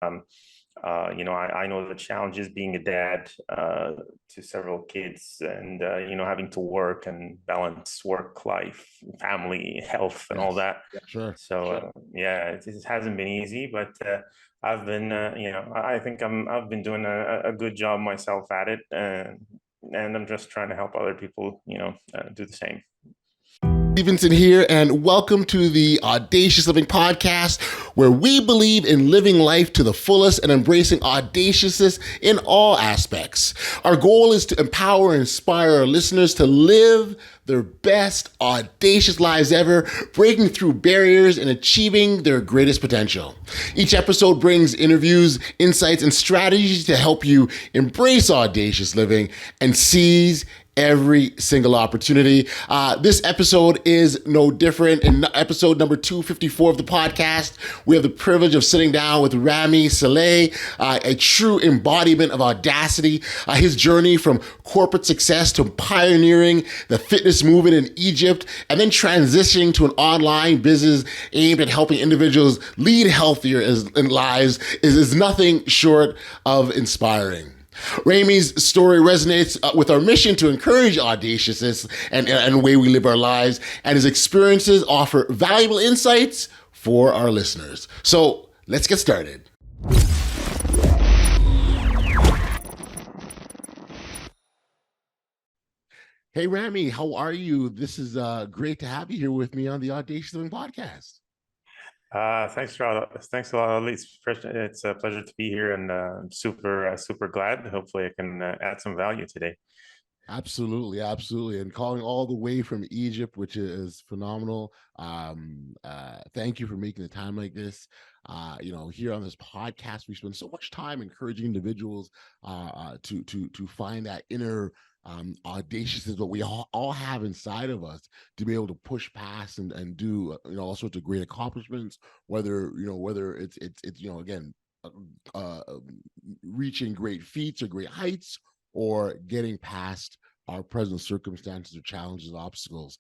I know the challenges being a dad to several kids and, having to work and balance work life, family, health, and all Yes. that. Yeah, sure. So, yeah, it hasn't been easy, but I've been, I think I've been doing a good job myself at it. And I'm just trying to help other people, do the same. Stevenson here, and welcome to the Audacious Living Podcast, where we believe in living life to the fullest and embracing audaciousness in all aspects. Our goal is to empower and inspire our listeners to live their best audacious lives ever, breaking through barriers and achieving their greatest potential. Each episode brings interviews, insights, and strategies to help you embrace audacious living and seize every single opportunity. This episode is no different. In episode number 254 of the podcast, we have the privilege of sitting down with Ramy Ahmed, a true embodiment of audacity. His journey from corporate success to pioneering the fitness movement in Egypt, and then transitioning to an online business aimed at helping individuals lead healthier lives is nothing short of inspiring. Ramy's story resonates with our mission to encourage audaciousness and the way we live our lives, and his experiences offer valuable insights for our listeners. So let's get started. Hey, Ramy, how are you? This is great to have you here with me on the Audacious Living Podcast. Thanks a lot, Ali. It's a pleasure to be here, and super glad. Hopefully, I can add some value today. Absolutely. And calling all the way from Egypt, which is phenomenal. Thank you for making the time like this. Here on this podcast, we spend so much time encouraging individuals to find that inner audaciousness that we all have inside of us, to be able to push past and do all sorts of great accomplishments, whether it's again uh, reaching great feats or great heights, or getting past our present circumstances or challenges and obstacles.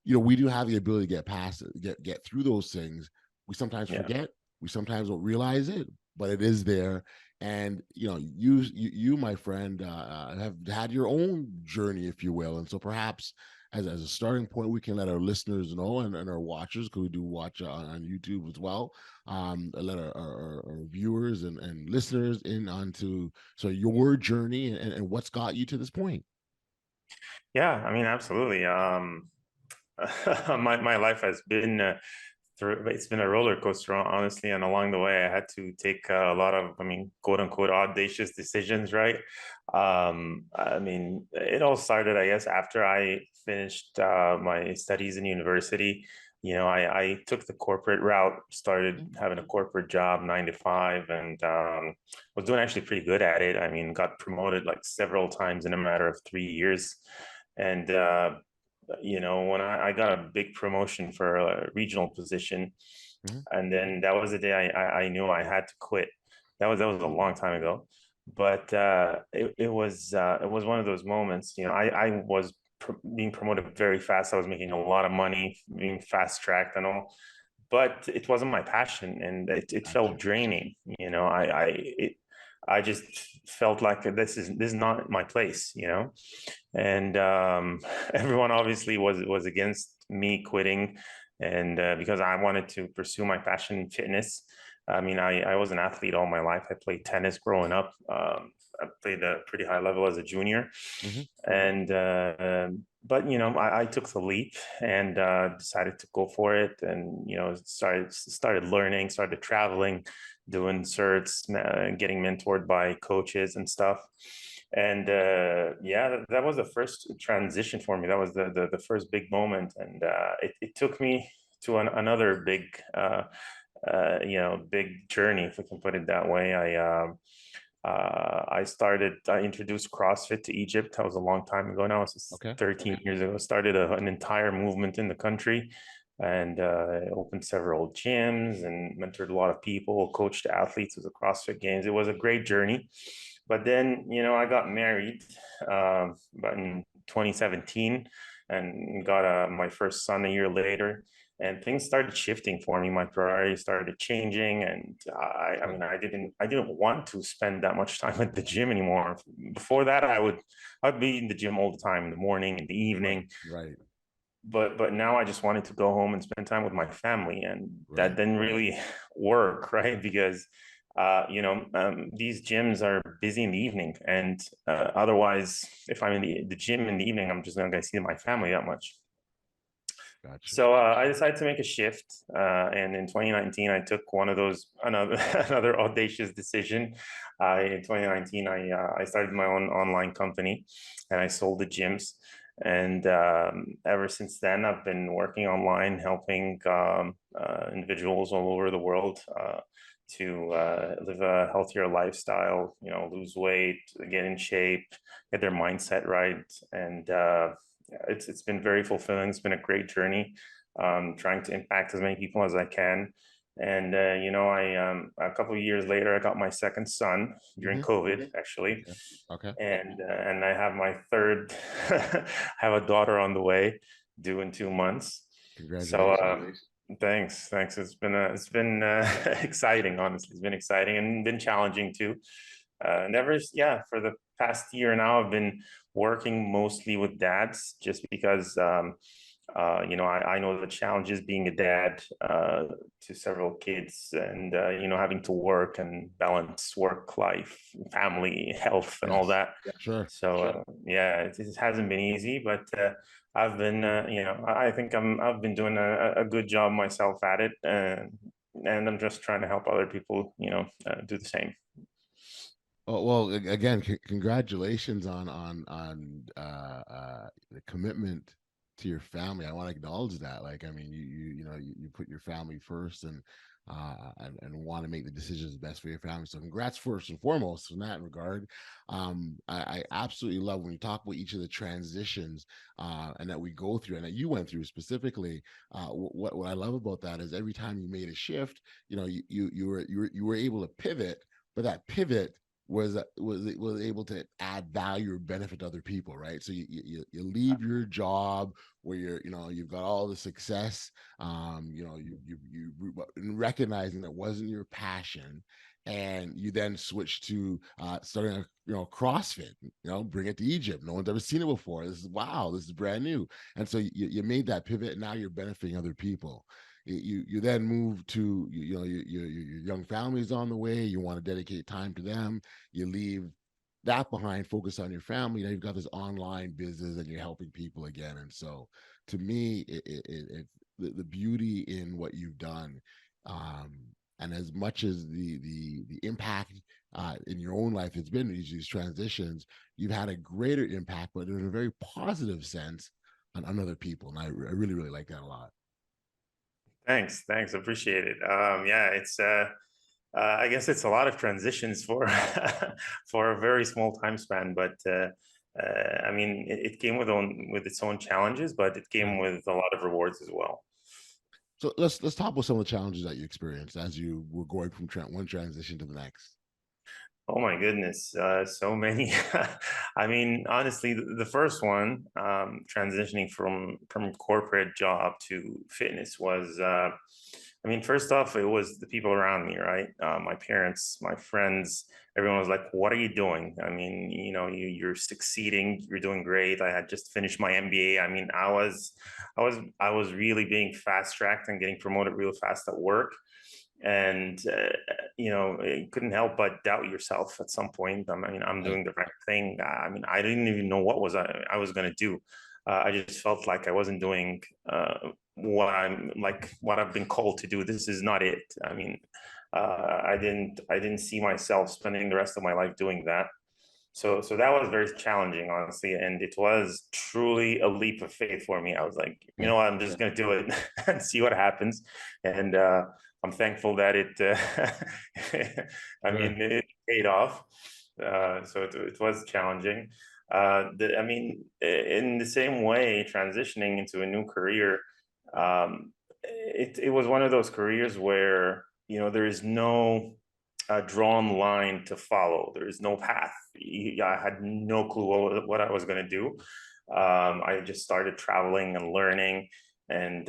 We do have the ability to get past it, get through those things. We sometimes forget, we sometimes don't realize it, but it is there. And you my friend, have had your own journey, if you will. And so perhaps as a starting point, we can let our listeners know, and our watchers, because we do watch on YouTube as well, let our viewers and listeners in onto your journey and what's got you to this point. Yeah, I mean, absolutely. My life has been it's been a roller coaster, honestly, and along the way, I had to take a lot of, quote unquote, audacious decisions. Right. I mean, it all started, I guess, after I finished my studies in university. I took the corporate route, started having a corporate job, 9 to 5, and was doing actually pretty good at it. I mean, got promoted like several times in a matter of 3 years. And when I got a big promotion for a regional position, and then that was the day I knew I had to quit. That was a long time ago, but it was one of those moments. I was being promoted very fast. I was making a lot of money, being fast tracked and all, but it wasn't my passion, and it felt draining. I just felt like this is not my place, and everyone obviously was against me quitting, and because I wanted to pursue my passion in fitness. I mean, I was an athlete all my life. I played tennis growing up. I played a pretty high level as a junior, and but I took the leap and decided to go for it, and started learning, started traveling, doing certs, getting mentored by coaches and stuff. And that was the first transition for me. That was the first big moment, and it took me to another big big journey, if I can put it that way. I introduced CrossFit to Egypt. That was a long time ago now. It was 13 years ago. Started an entire movement in the country, and opened several gyms and mentored a lot of people, coached athletes with the CrossFit Games. It was a great journey. But then, I got married about in 2017, and got my first son a year later. and things started shifting for me. My priorities started changing, and I mean, I didn't want to spend that much time at the gym anymore. Before that, I'd be in the gym all the time, in the morning, in the evening. Right. But now I just wanted to go home and spend time with my family, and that Right. didn't really work, right? Because these gyms are busy in the evening, and otherwise, if I'm in the gym in the evening, I'm just not going to see my family that much. Gotcha. So I decided to make a shift, and in 2019, I took one of those another audacious decision. In 2019, I started my own online company, and I sold the gyms. And ever since then, I've been working online, helping individuals all over the world to live a healthier lifestyle. You know, lose weight, get in shape, get their mindset right, and it's been very fulfilling. It's been a great journey, trying to impact as many people as I can. And I a couple of years later, I got my second son during Mm-hmm. COVID, actually, Okay. Okay. and I have my third. I have a daughter on the way, due in 2 months. So Congratulations. thanks. It's been exciting. Honestly, it's been exciting and been challenging too. Yeah, for the past year now, I've been working mostly with dads just because, I know the challenges being a dad to several kids and, having to work and balance work life, family, health, and all Yes. that. Sure. So, yeah, it hasn't been easy, but I've been, I think I've been doing a good job myself at it. And I'm just trying to help other people, do the same. Oh, well, again, congratulations on the commitment to your family. I want to acknowledge that. Like, I mean, you put your family first and want to make the decisions best for your family. So, congrats first and foremost in that regard. I absolutely love when you talk about each of the transitions and that we go through and that you went through specifically. What I love about that is every time you made a shift, you were able to pivot, but that pivot was able to add value or benefit to other people, right? So you leave your job where you've got all the success, you recognizing that wasn't your passion, and you then switch to starting CrossFit, bring it to Egypt. No one's ever seen it before. This is brand new, and so you made that pivot, and now you're benefiting other people. You then move to your young family's on the way. You want to dedicate time to them. You leave that behind, focus on your family. Now you've got this online business and you're helping people again. And so to me, the beauty in what you've done, um, and as much as the impact in your own life has been these transitions, you've had a greater impact, but in a very positive sense on other people. And I really, really like that a lot. Thanks, appreciate it. Yeah, it's I guess it's a lot of transitions for for a very small time span, but I mean, it came with its own challenges, but it Yeah. came with a lot of rewards as well. So let's talk about some of the challenges that you experienced as you were going from one transition to the next. Oh my goodness, so many. I mean, honestly, the first one, transitioning from corporate job to fitness was, I mean, first off, it was the people around me, right? My parents, my friends, everyone was like, "What are you doing? I mean, you're succeeding, you're doing great." I had just finished my MBA. I mean, I was really being fast tracked and getting promoted real fast at work, and you couldn't help but doubt yourself at some point. I mean, I'm Right. doing the right thing. I mean, I didn't even know what I was going to do. I just felt like I wasn't doing what I've been called to do. This is not it. I mean, I didn't see myself spending the rest of my life doing that. So that was very challenging, honestly, and it was truly a leap of faith for me. I was like, you Yeah. know what, I'm just going to do it and see what happens. And I'm thankful that I Sure. mean, it paid off. So it was challenging. I mean, in the same way, transitioning into a new career, it was one of those careers where, there is no drawn line to follow. There is no path. I had no clue what I was going to do. I just started traveling and learning. and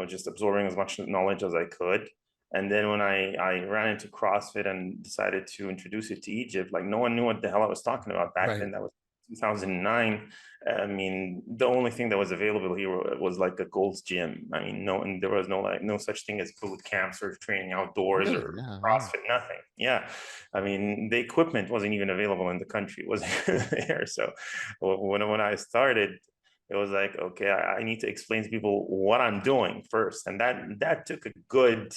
just absorbing as much knowledge as I could. And then when I ran into CrossFit and decided to introduce it to Egypt, like no one knew what the hell I was talking about back Right. then. That was 2009. I mean, the only thing that was available here was like a Gold's Gym. I mean, and there was no such thing as boot camps or training outdoors Really? or Yeah. Wow. CrossFit, nothing. Yeah. I mean, the equipment wasn't even available in the country. It wasn't there. So when I started, it was like, okay, I need to explain to people what I'm doing first. And that took a good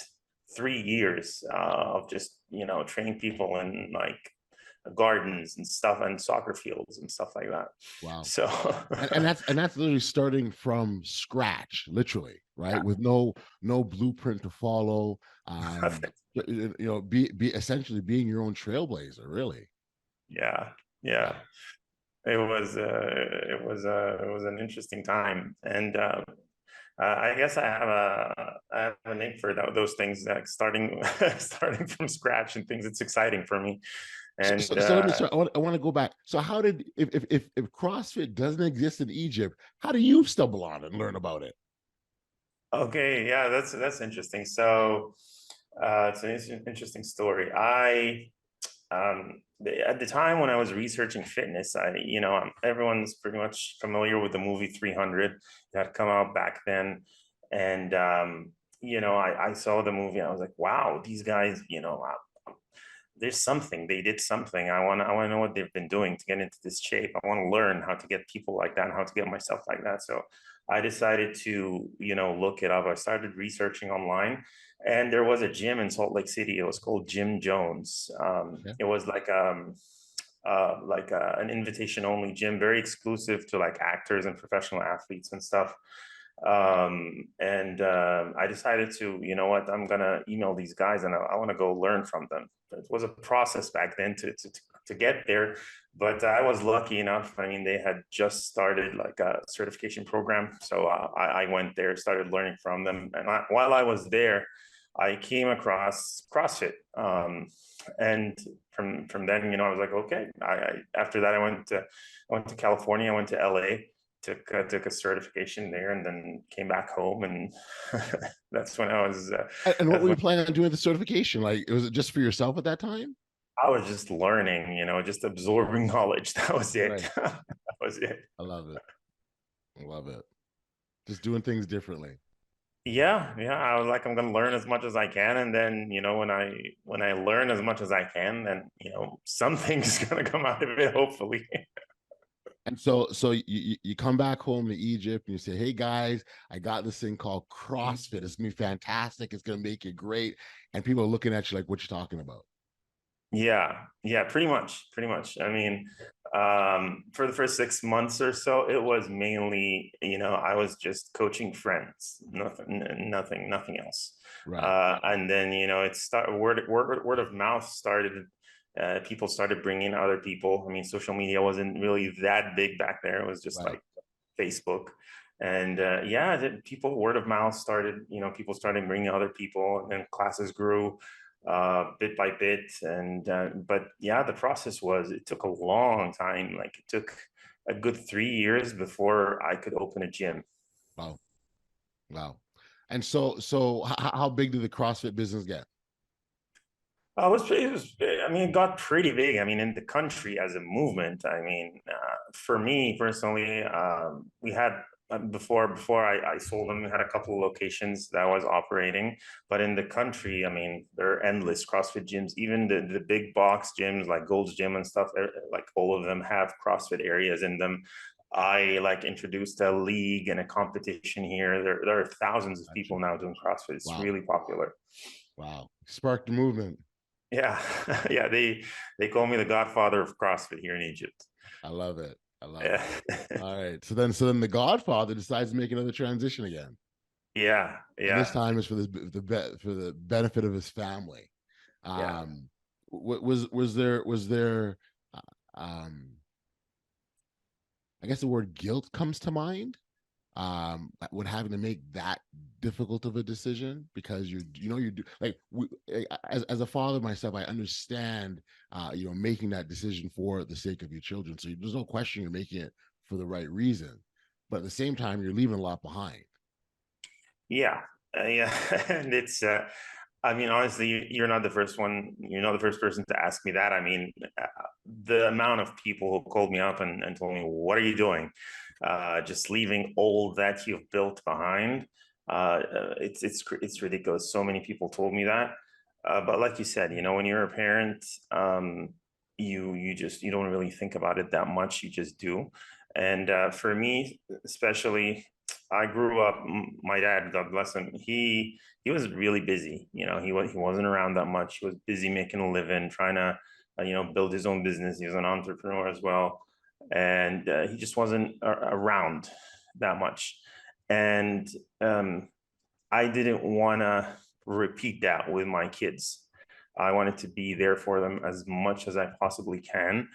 3 years of just, training people in like gardens and stuff and soccer fields and stuff like that. Wow. So And that's literally starting from scratch, literally, right? yeah, With no blueprint to follow. Be essentially being your own trailblazer, really. yeah, yeah. Wow. It was an interesting time, and I guess I have a name for those things, like starting starting from scratch and things. It's exciting for me, So, and so, so let me. So I want to go back. So how did if CrossFit doesn't exist in Egypt, how do you stumble on it and learn about it? okay, yeah, that's interesting. So it's an interesting story. At the time when I was researching fitness, everyone's pretty much familiar with the movie 300 that had come out back then, and I saw the movie and I was like, wow, these guys, there's something, they did something. I want to know what they've been doing to get into this shape. I want to learn how to get people like that and how to get myself like that. So I decided to look it up. I started researching online, and there was a gym in Salt Lake City. It was called Jim Jones. Yeah. It was like an invitation only gym, very exclusive to like actors and professional athletes and stuff. And I decided to, you know what, I'm gonna email these guys and I want to go learn from them. It was a process back then to get there, but I was lucky enough. I mean, they had just started like a certification program, so I went there, started learning from them, and while I was there, I came across CrossFit. And from then, I was like, okay. After that, I went to California, I went to LA, took a certification there, and then came back home, and that's when I was And what that's were you when planning on doing the certification? Like, was it just for yourself at that time? I was just learning, just absorbing knowledge. That was it. Right. That was it. I love it. I love it. Just doing things differently. Yeah, yeah. I was like, I'm gonna learn as much as I can, and then when I learn as much as I can, then something's gonna come out of it, hopefully. And so you come back home to Egypt and you say, "Hey guys, I got this thing called CrossFit. It's gonna be fantastic. It's gonna make you great." And people are looking at you like, "What you talking about?" Yeah, yeah, pretty much, pretty much. I mean, for the first 6 months or so, it was mainly, I was just coaching friends, nothing else. Right. And then, word of mouth started. People started bringing other people. I mean, social media wasn't really that big back there. It was just Right. like Facebook. And yeah, word of mouth started, people started bringing other people, and then classes grew bit by bit. And but yeah, the process it took a long time. Like it took a good 3 years before I could open a gym. Wow. Wow. And so how big did the CrossFit business get? I mean, it got pretty big. I mean, in the country as a movement. I mean, for me personally, we had before I sold them, we had a couple of locations that I was operating. But in the country, I mean, there are endless CrossFit gyms. Even the big box gyms like Gold's Gym and stuff, like all of them have CrossFit areas in them. I like introduced a league and a competition here. There are thousands of Gotcha. people now doing CrossFit. It's Wow. really popular. Wow. Sparked the movement. Yeah, yeah. They call me the Godfather of CrossFit here in Egypt. I love it. I love Yeah, it. All right. So then the Godfather decides to make another transition again. yeah, And this yeah, time is for for the benefit of his family. yeah. Was there uh, um I guess the word guilt comes to mind when having to make that difficult of a decision, because you do like as a father myself, I understand making that decision for the sake of your children, so there's no question you're making it for the right reason, but at the same time you're leaving a lot behind. Yeah, yeah, and it's. I mean, honestly, you're not the first one. You're not the first person to ask me that. I mean, the amount of people who called me up and told me, "What are you doing? Just leaving all that you've built behind." It's ridiculous. So many people told me that. But like you said, when you're a parent, you don't really think about it that much. You just do. And for me, especially, I grew up. My dad, God bless him, he was really busy. He wasn't around that much. He was busy making a living, trying to build his own business. He was an entrepreneur as well, and he just wasn't around that much. And I didn't want to repeat that with my kids. I wanted to be there for them as much as I possibly can.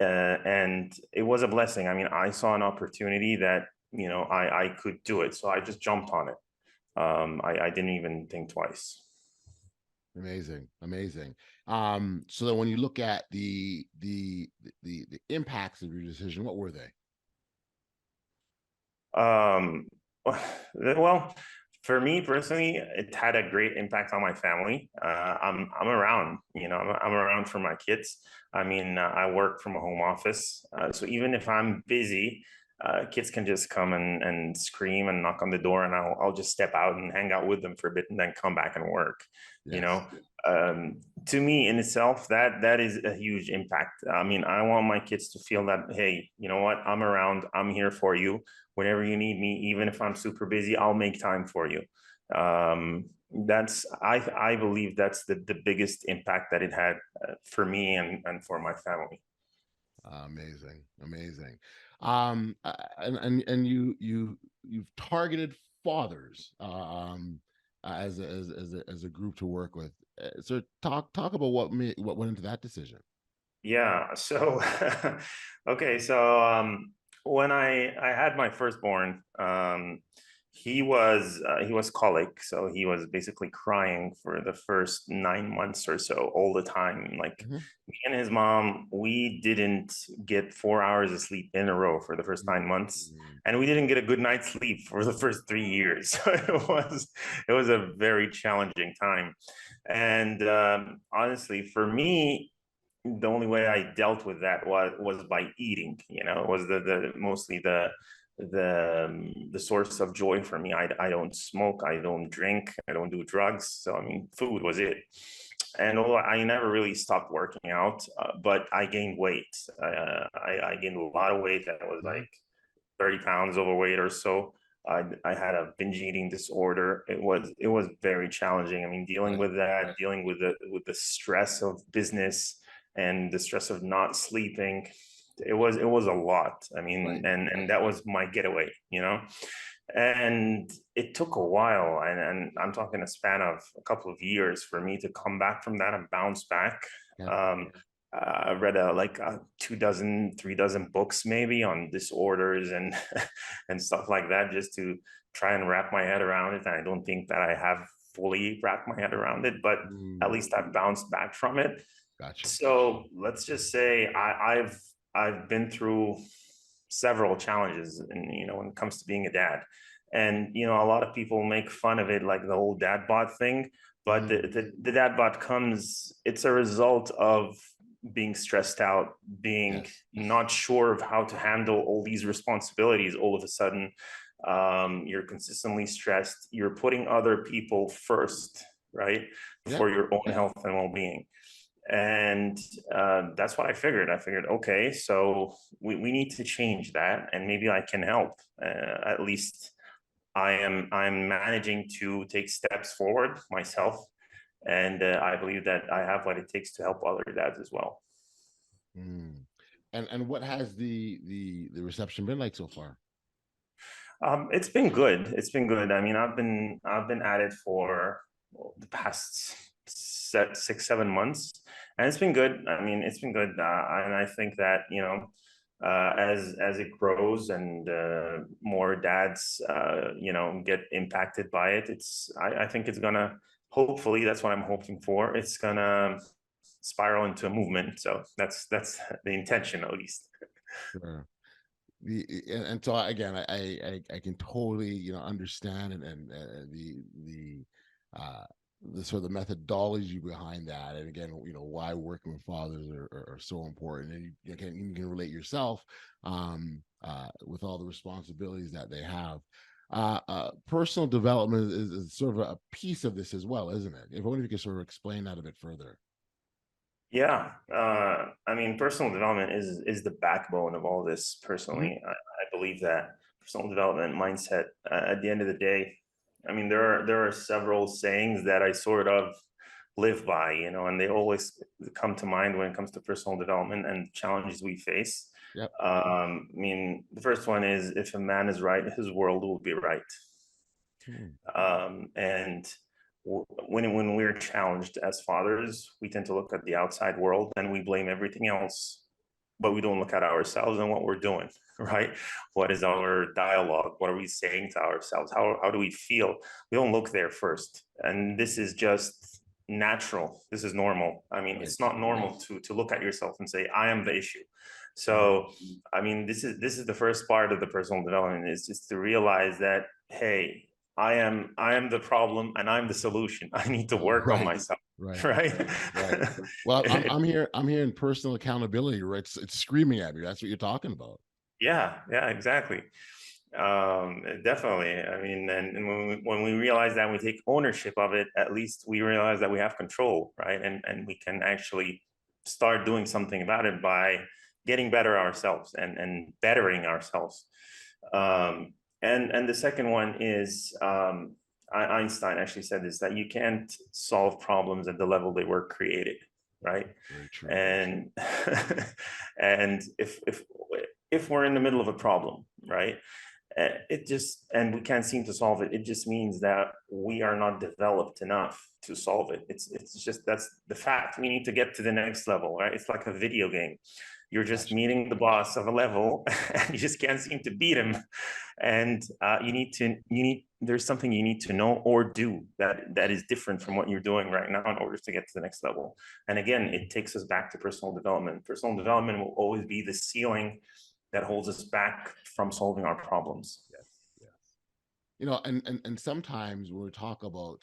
And it was a blessing. I mean, I saw an opportunity that, I could do it. So I just jumped on it. I didn't even think twice. Amazing, amazing. So then when you look at the impacts of your decision, what were they? Um, well, for me personally, it had a great impact on my family. I'm around, I'm around for my kids. I mean, I work from a home office, so even if I'm busy, kids can just come and scream and knock on the door, and I'll just step out and hang out with them for a bit, and then come back and work. You Yes. know, to me in itself, that is a huge impact. I mean, I want my kids to feel that, hey, you know what, I'm around, I'm here for you whenever you need me. Even if I'm super busy, I'll make time for you. That's I believe that's the biggest impact that it had for me and for my family. Amazing, amazing. And you've targeted fathers as a group to work with. So talk about what went into that decision. Yeah. So, okay. So, when I had my firstborn, he was colic, so he was basically crying for the first 9 months or so, all the time. Like Mhm. me and his mom, we didn't get 4 hours of sleep in a row for the first 9 months, Mm. and we didn't get a good night's sleep for the first 3 years. So it was a very challenging time, and honestly, for me, the only way I dealt with that was by eating. It was the mostly the source of joy for me. I don't smoke, I don't drink, I don't do drugs. So I mean, food was it. And although I never really stopped working out, but I gained weight. I gained a lot of weight. I was Mhm. like 30 pounds overweight or so. I had a binge eating disorder. It was very challenging. I mean, dealing Right. with that, dealing with the stress of business and the stress of not sleeping, it was a lot. I mean, Right. and that was my getaway. And it took a while, and I'm talking a span of a couple of years for me to come back from that and bounce back. Yeah. Um, I read like 2 dozen, 3 dozen books maybe on disorders and and stuff like that, just to try and wrap my head around it. And I don't think that I have fully wrapped my head around it, but at Mm. least I've bounced back from it. Gotcha. So let's just say I've been through several challenges, and when it comes to being a dad, and a lot of people make fun of it, like the whole dad bod thing. But the, Mm. the, the dad bod it's a result of being stressed out, being Yes. not sure of how to handle all these responsibilities all of a sudden. You're consistently stressed, you're putting other people first, right, Yeah. before your own health and well-being. And that's what I figured. I figured, okay, so we need to change that, and maybe I can help. At least I'm managing to take steps forward myself, and I believe that I have what it takes to help other dads as well. Mm. And what has the reception been like so far? It's been good. It's been good. I mean, I've been at it for the past 6, 7 months, and it's been good. I mean, it's been good, and I think that as it grows and more dads get impacted by it, I think it's gonna, hopefully, that's what I'm hoping for. It's gonna spiral into a movement. So that's the intention, at least. Sure. And so again, I can totally, understand uh the sort of the methodology behind that, and again, why working with fathers are so important, and you can relate yourself with all the responsibilities that they have. Personal development is sort of a piece of this as well, isn't it? If only you could sort of explain that a bit further. Yeah, I mean, personal development is the backbone of all this. Mhm. Personally, I believe that personal development mindset. At the end of the day, I mean, there are several sayings that I sort of live by, and they always come to mind when it comes to personal development and challenges we face. Yep. I mean, the first one is, if a man is right, his world will be right. Hmm. And when we're challenged as fathers, we tend to look at the outside world and we blame everything else, but we don't look at ourselves and what we're doing, right? What is our dialogue? What are we saying to ourselves? How do we feel? We don't look there first. And this is just natural. This is normal. I mean, Right. it's not normal to look at yourself and say, I am the issue. So, I mean, this is the first part of the personal development, is just to realize that, hey, I am the problem and I'm the solution. I need to work on Right. myself. Right. Right. Right. Well, I'm here in personal accountability, right? It's screaming at me. That's what you're talking about. Yeah, exactly. Definitely. I mean, and when we realize that, we take ownership of it, at least we realize that we have control, right? And we can actually start doing something about it by getting better ourselves and bettering ourselves. Um, and the second one is, Einstein actually said this, that you can't solve problems at the level they were created, right? Very true. And and if we're in the middle of a problem, right? It just, and we can't seem to solve it. It just means that we are not developed enough to solve it. It's just, that's the fact. We need to get to the next level, right? It's like a video game. You're just Gotcha. meeting the boss of a level and you just can't seem to beat him. And there's something you need to know or do that is different from what you're doing right now in order to get to the next level. And again, it takes us back to personal development. Personal development will always be the ceiling that holds us back from solving our problems. Yes. Yes. And sometimes when we talk about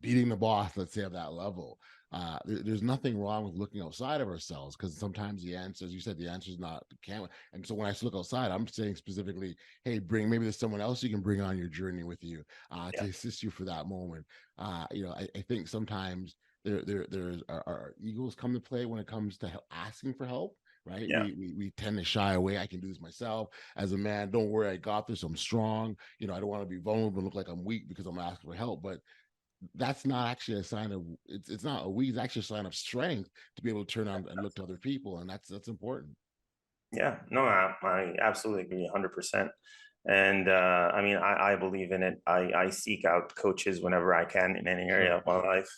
beating the boss, let's say, of that level, there's nothing wrong with looking outside of ourselves, because sometimes the answer, as you said, the answer is not can't. And so when I look outside, I'm saying specifically, hey, maybe there's someone else you can bring on your journey with you to Yeah, assist you for that moment. I think sometimes there's our egos come to play when it comes to asking for help. Right, yeah, we tend to shy away. I can do this myself. As a man, don't worry, I got this. I'm strong. I don't want to be vulnerable and look like I'm weak because I'm asking for help. But that's not actually a sign of it's not a weak. It's actually a sign of strength to be able to turn on and look to other people, and that's important. yeah. No, I absolutely agree 100%. And I mean, I believe in it. I seek out coaches whenever I can in any area Sure. of my life.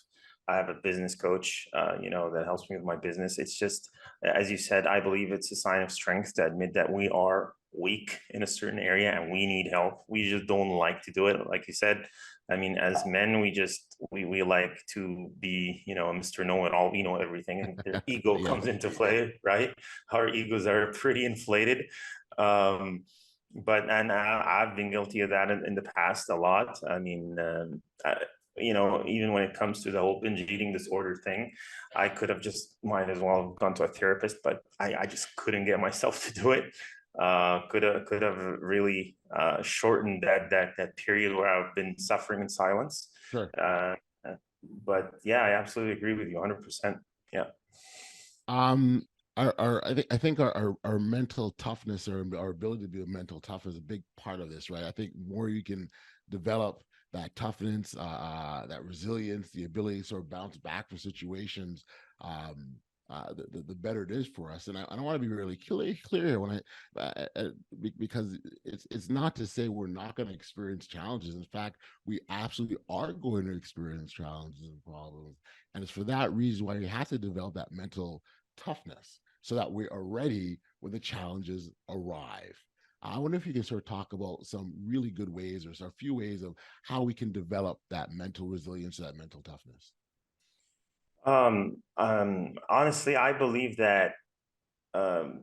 I have a business coach, that helps me with my business. It's just, as you said, I believe it's a sign of strength to admit that we are weak in a certain area and we need help. We just don't like to do it. Like you said, I mean, as men, we like to be, Mr. Know-it-all, we know everything, and their ego Yeah. comes into play, right? Our egos are pretty inflated. Um, but I've been guilty of that in the past a lot. I mean, even when it comes to the whole binge eating disorder thing, I could have just might as well have gone to a therapist, but I just couldn't get myself to do it. Could have really shortened that period where I've been suffering in silence. Sure. Uh, but yeah, I absolutely agree with you 100%. Yeah. Um, I think our mental toughness, or our ability to be a mental tough, is a big part of this, right? I think more you can develop that toughness, that resilience, the ability to sort of bounce back from situations, um, the better it is for us. And I want to be really clear here because it's not to say we're not going to experience challenges. In fact, we absolutely are going to experience challenges and problems, and it's for that reason why we have to develop that mental toughness so that we are ready when the challenges arrive. I wonder if you can sort of talk about some really good ways, or a few ways of how we can develop that mental resilience, that mental toughness. Honestly, I believe that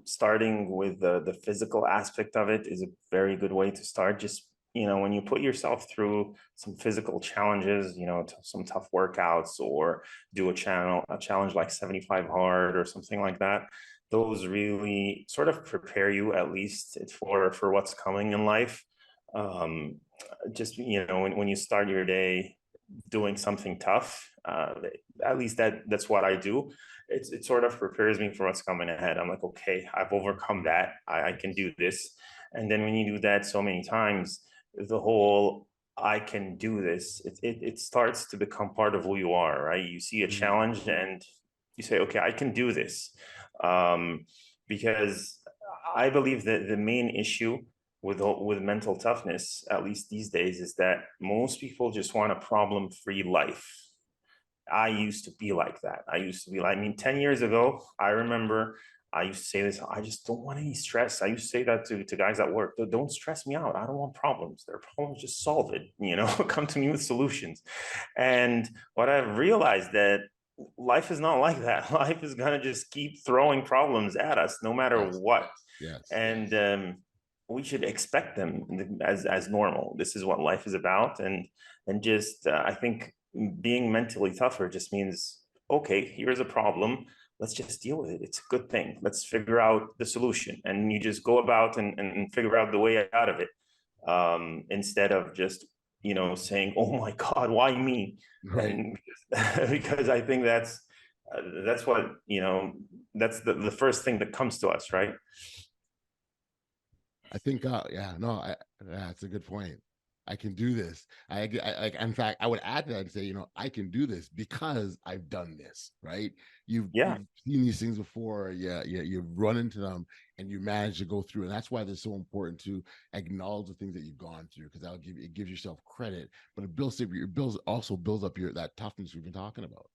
starting with the physical aspect of it is a very good way to start. Just, when you put yourself through some physical challenges, some tough workouts, or do a challenge like 75 hard or something like that, those really sort of prepare you at least for what's coming in life. Um, just, when you start your day doing something tough, at least that's what I do. It sort of prepares me for what's coming ahead. I'm like, okay, I've overcome that. I can do this. And then when you do that so many times, the whole I can do this, it starts to become part of who you are, right? You see a challenge and you say, okay, I can do this. Because I believe that the main issue with mental toughness, at least these days, is that most people just want a problem-free life. I used to be like that. I mean, 10 years ago, I remember I used to say this, I just don't want any stress. I used to say that to guys at work, don't stress me out. I don't want problems. There are problems, just solve it, come to me with solutions. And what I've realized that life is not like that. Life is going to just keep throwing problems at us no matter what. Yes. And we should expect them as normal. This is what life is about. And just, I think being mentally tougher just means, okay, here's a problem. Let's just deal with it. It's a good thing. Let's figure out the solution. And you just go about and figure out the way out of it. Instead of just, saying, oh my God, why me? Right. And because I think that's what, that's the first thing that comes to us, right? I think, that's a good point. I can do this. In fact, I would add to that and say, I can do this because I've done this, right? You've seen these things before. Yeah. You've run into them and you manage to go through. And that's why it's so important to acknowledge the things that you've gone through, because it gives yourself credit, but it builds up that toughness we've been talking about.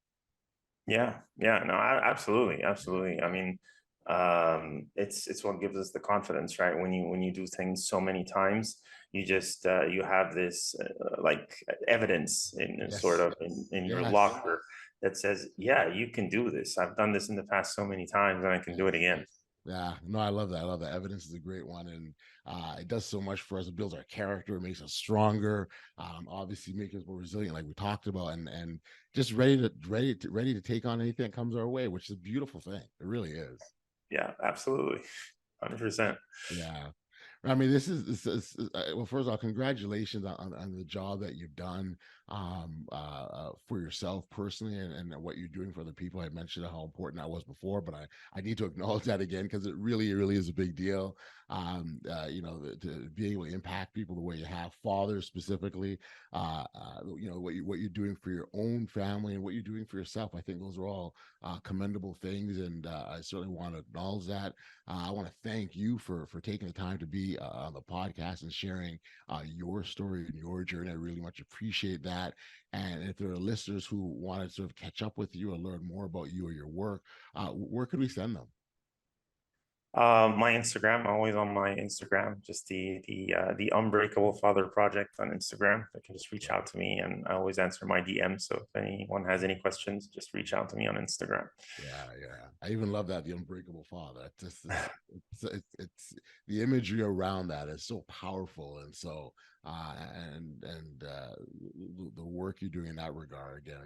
Yeah. No, absolutely. I mean, it's what gives us the confidence, right? When you do things so many times, you just you have this like evidence in sort of in your locker that says, yeah, you can do this. I've done this in the past so many times and I can do it again. Yeah, no, I love that. I love that. Evidence is a great one, and it does so much for us. It builds our character, it makes us stronger. Obviously, makes us more resilient, like we talked about, and just ready to take on anything that comes our way, which is a beautiful thing. It really is. Yeah, absolutely, 100%. Yeah. I mean, this is well, first of all, congratulations on the job that you've done for yourself personally, and what you're doing for other people. I mentioned how important that was before, but I need to acknowledge that again, because it really is a big deal. To be able to impact people the way you have, fathers specifically, what you're doing for your own family and what you're doing for yourself. I think those are all commendable things, and I certainly want to acknowledge that. I want to thank you for taking the time to be on the podcast and sharing your story and your journey. I really much appreciate that. And if there are listeners who want to sort of catch up with you or learn more about you or your work, where could we send them? My Instagram, always on my Instagram, just the Unbreakable Father Project on Instagram. They can just reach out to me, and I always answer my DM. So if anyone has any questions, just reach out to me on Instagram. Yeah. I even love that, the Unbreakable Father. It's the imagery around that is so powerful, and so the work you're doing in that regard, again,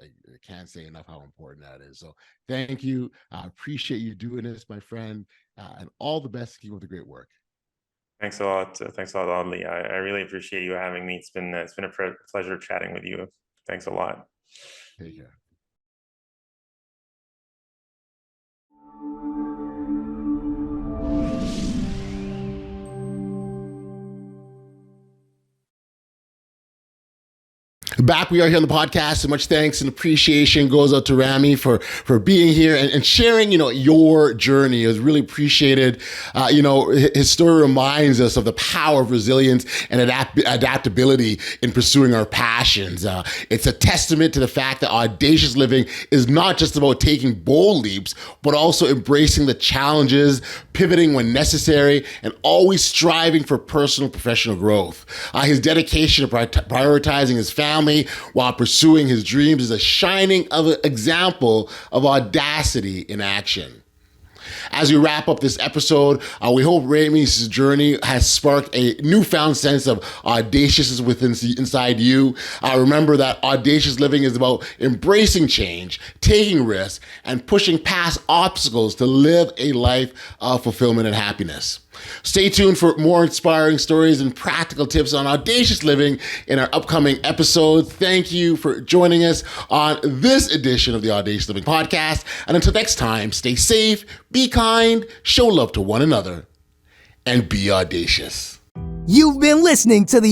I can't say enough how important that is. So thank you. I appreciate you doing this, my friend, and all the best. Keep up the great work. Thanks a lot. Thanks a lot, Audley. I really appreciate you having me. It's been a pleasure chatting with you. Thanks a lot. Take care. Back we are here on the podcast, and much thanks and appreciation goes out to Ramy for being here and sharing, your journey. It was really appreciated. His story reminds us of the power of resilience and adaptability in pursuing our passions. It's a testament to the fact that audacious living is not just about taking bold leaps, but also embracing the challenges, pivoting when necessary, and always striving for personal and professional growth. His dedication to prioritizing his family while pursuing his dreams is a shining example of audacity in action. As we wrap up this episode, we hope Ramy's journey has sparked a newfound sense of audaciousness inside you. Remember that audacious living is about embracing change, taking risks, and pushing past obstacles to live a life of fulfillment and happiness. Stay tuned for more inspiring stories and practical tips on audacious living in our upcoming episodes. Thank you for joining us on this edition of the Audacious Living Podcast. And until next time, stay safe, be kind, show love to one another, and be audacious. You've been listening to the